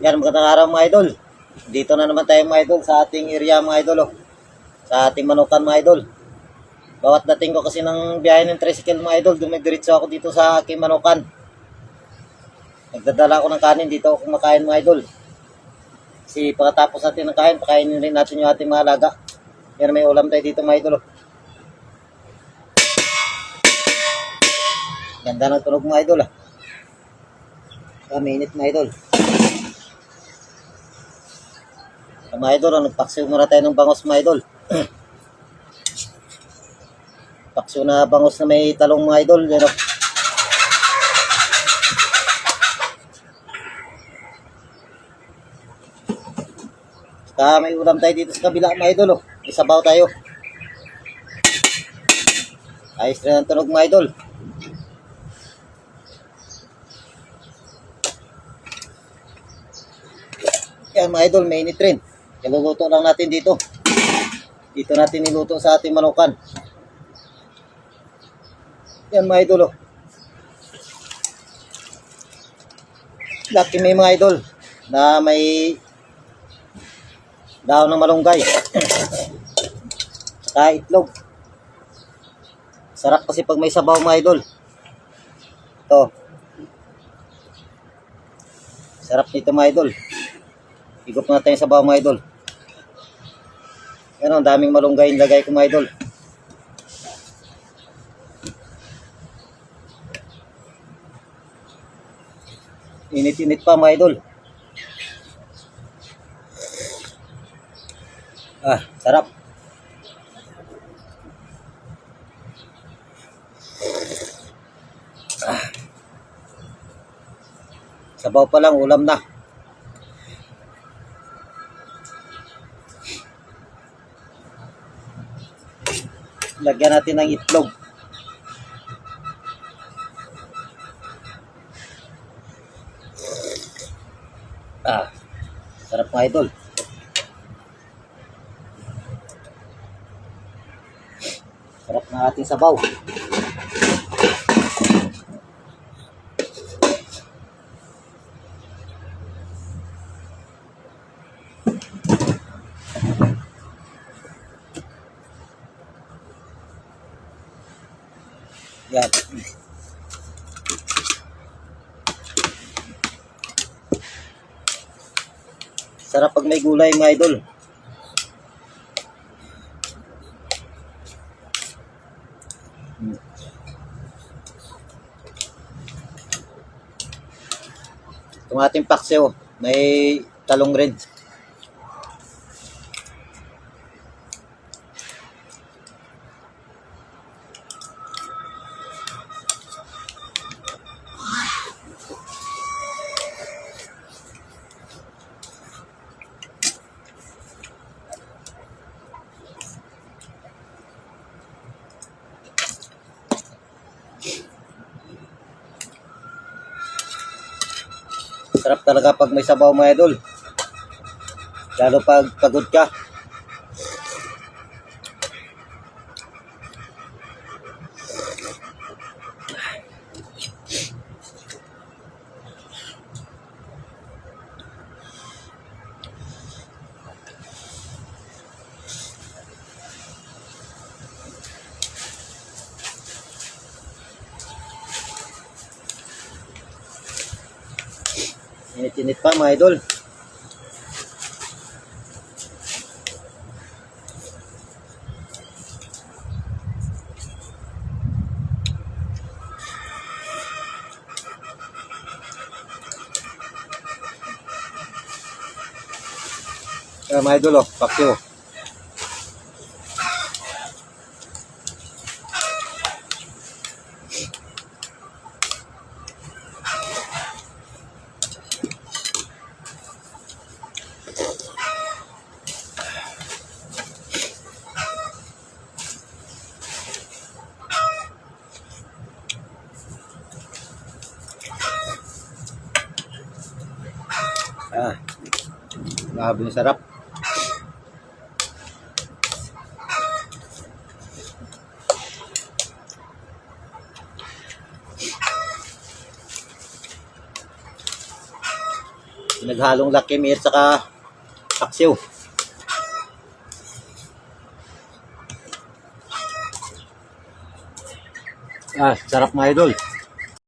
Yan, magandang araw mga idol. Dito na naman tayo mga idol sa ating area mga idol. Sa ating manukan mga idol. Bawat dating ko kasi ng biyahe ng tricycle mga idol, dumidiretso ako dito sa aking manukan. Nagdadala ako ng kanin, dito ako kumakain mga idol. Kasi pagkatapos natin ng kain, pakainin rin natin yung ating mga alaga. Yan, may ulam tayo dito mga idol. Ganda ng tunog mga idol. Mainit mga idol. Mga idol, nagpaksiw muna tayo ng bangos mga idol. Paksiw na bangos na may talong mga idol. Yan, may ulam tayo dito sa kabila mga idol. Isabaw tayo. Ayos rin ang tunog mga idol. Yan mga idol, mainit rin. Iluluto lang natin dito. Dito natin niluto sa ating manukan. Yan mga idol. Laki may mga idol na may daon ng malunggay. Saka itlog. Sarap kasi pag may sabaw mga idol. Ito. Sarap nito mga idol. Higop natin yung sabaw mga idol. Yan, ang daming malunggay yung lagay ko mga idol. Init-init pa mga idol. Sarap. Sabaw pa lang, ulam na. Lagyan natin ng itlog. Sarap mga idol. Sarap ng ating sabaw. Yan. Sarap pag may gulay mga idol. Itong ating paksiw, may talong rin. Sarap talaga pag may sabaw mga idol. Lalo pag pagod ka. Init-init pa mga idol. Mga idol, paksiw. Grabe yung sarap. Pinaghalong Lucky Me at saka Paksiw. Sarap mga idol.